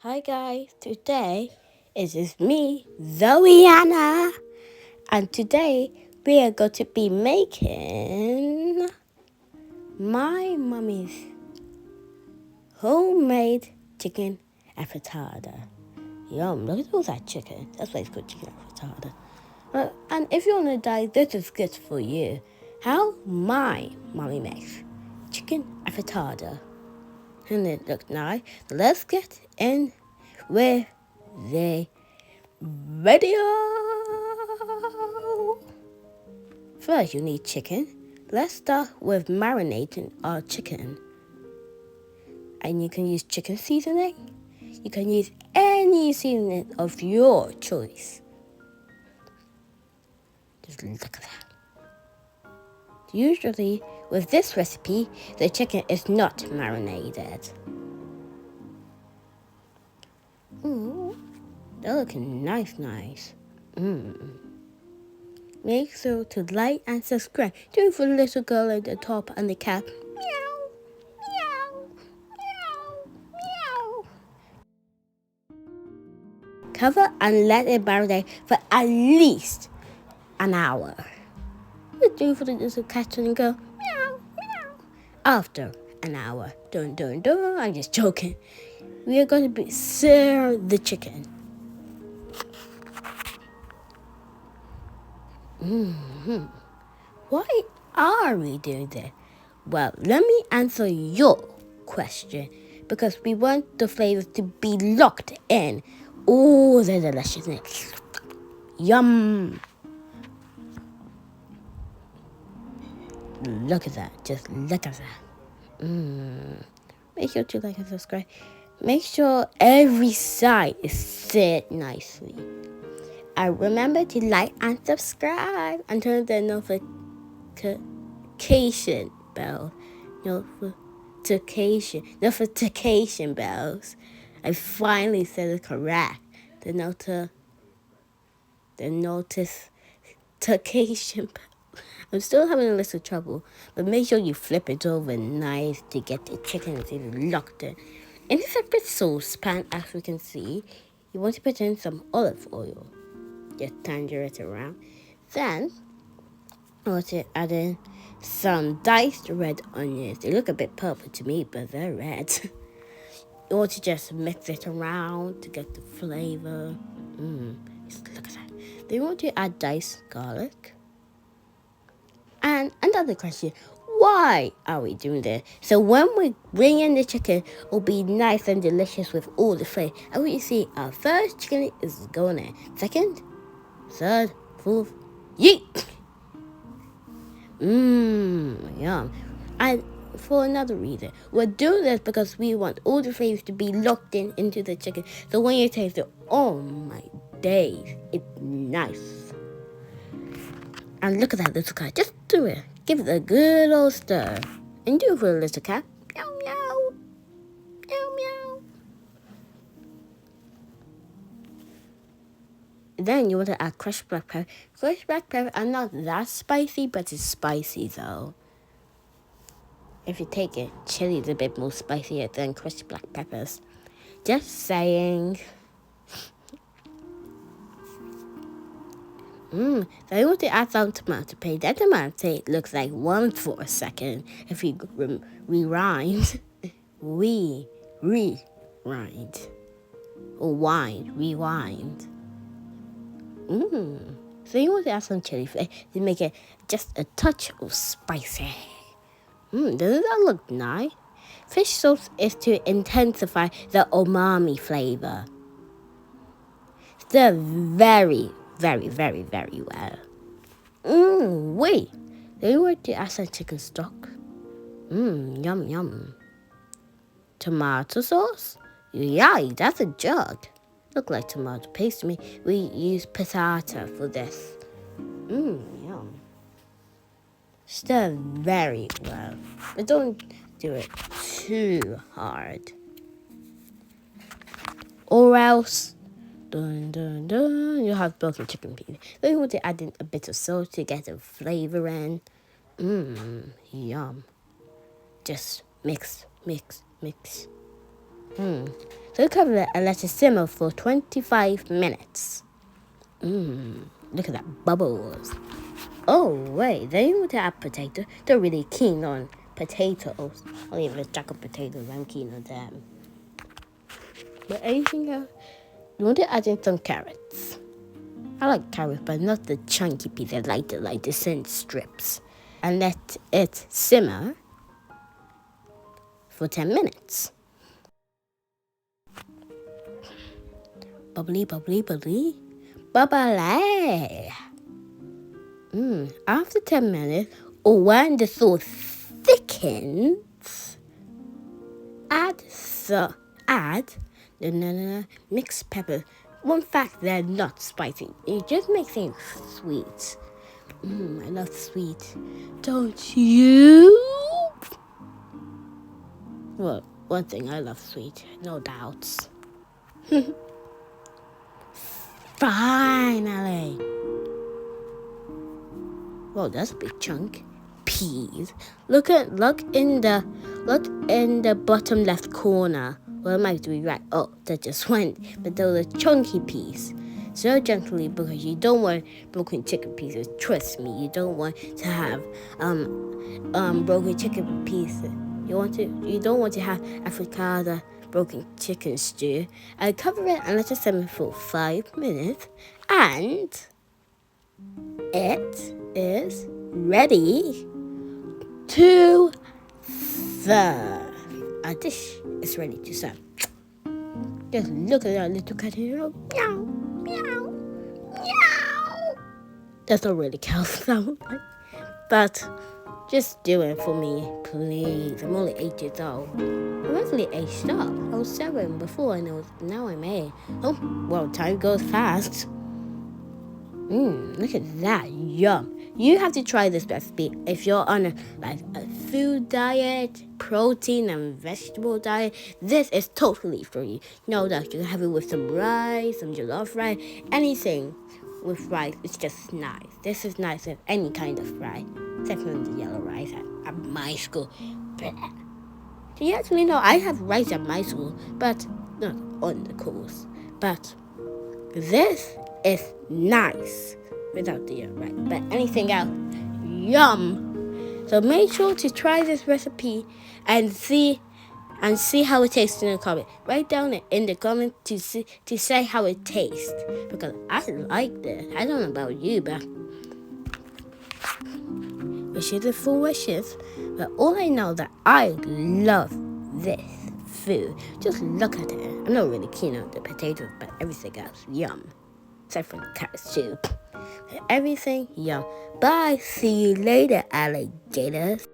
Hi guys, today it is me, Zoeanna, and today we are going to be making my mummy's homemade chicken Afritada. Yum, look at all that chicken. That's why it's called chicken Afritada. And if you want to die, this is good for you. How my mummy makes chicken Afritada. And it looks nice. Let's get in with the video. First, you need chicken. Let's start with marinating our chicken. And you can use chicken seasoning. You can use any seasoning of your choice. Just look at that. Usually, with this recipe, the chicken is not marinated. Ooh, they're looking nice. Make sure to like and subscribe. Do it for the little girl at the top and the cat. Meow, meow, meow, meow. Cover and let it marinate for at least an hour. Do it for the little cat and go meow, meow. After an hour. Dun. I'm just joking. We are going to serve the chicken. Why are we doing this? Well, let me answer your question. Because we want the flavors to be locked in. Oh, the deliciousness. Yum. Look at that. Just look at that. Make sure to like and subscribe. Make sure every side is set nicely. And remember to like and subscribe and turn the notification bell. Notification bells. I finally said it correct. The notification bell. I'm still having a little trouble, but make sure you flip it over nice to get the chicken locked in. In a separate saucepan, as we can see, you want to put in some olive oil. Just turn it around. Then, I want to add in some diced red onions. They look a bit purple to me, but they're red. You want to just mix it around to get the flavor. Just look at that. Then you want to add diced garlic. And another question, why are we doing this? So when we bring in the chicken, it will be nice and delicious with all the flavor. And what you see, our first chicken is going in. Second, third, fourth, yeet! Yum. And for another reason, we're doing this because we want all the flavors to be locked in into the chicken. So when you taste it, oh my days, it's nice. And look at that little cat. Just do it. Give it a good old stir. And do it for a little cat. Meow, meow. Meow, meow. Then you want to add crushed black pepper. Crushed black pepper are not that spicy, but it's spicy though. If you take it, chili is a bit more spicier than crushed black peppers. Just saying. So I want to add some tomato paste. That tomato paste looks like one for a second. If you rewind. Rewind. Or rewind. So you want to add some chili flakes to make it just a touch of spicy. Doesn't that look nice? Fish sauce is to intensify the umami flavor. Stir very well. Wait. Then you want to add some chicken stock. Yum. Tomato sauce? Yay, that's a jug. Look like tomato paste to me. We use passata for this. Yum. Stir very well. But don't do it too hard. Or else, you have broken chicken pieces. Then you want to add in a bit of salt to get the flavor in. Yum. Just mix. So cover it and let it simmer for 25 minutes. Look at that bubbles. Oh, wait, then you want to add potato. They're really keen on potatoes. Only if it's chocolate potatoes, I'm keen on them. But anything else? You want to add in some carrots. I like carrots, but not the chunky piece. I like the thin strips. And let it simmer for 10 minutes. Bubbly, bubbly, bubbly. Bubbly. After 10 minutes, or when the sauce thickens, add mixed pepper. One fact, they're not spicy. It just makes things sweet. I love sweet. Don't you? Well, one thing, I love sweet. No doubts. Finally. Well, that's a big chunk. Peas. Look in the bottom left corner. Well, it might be right. Oh, that just went. But those are chunky peas. So gently, because you don't want broken chicken pieces. Trust me, you don't want to have broken chicken pieces. You don't want to have Afritada broken chicken stew. I cover it and let it simmer for 5 minutes, and it is ready to serve. A dish is ready to serve. Just look at that little cat here. Meow, meow, meow. That's not really cow sound, but just do it for me, please. I'm only 8 years old. I'm actually aged up. I was 7 before, and now I'm 8. Oh, well, time goes fast. Look at that, yum. You have to try this recipe if you're on a food diet, protein and vegetable diet. This is totally for you. Know that you can have it with some rice, some jollof rice, anything with rice. It's just nice. This is nice with any kind of rice, except for the yellow rice at my school. Do you actually know I have rice at my school, but not on the course. But this is nice without the rice. But anything else, yum. So make sure to try this recipe and see how it tastes in the comment. Write down in the comment to say how it tastes, because I like this. I don't know about you, but wishes are for wishes. But all I know that I love this food. Just look at it. I'm not really keen on the potatoes, but everything else, yum. Except for the carrots too. Everything, yum. Bye. See you later, alligators.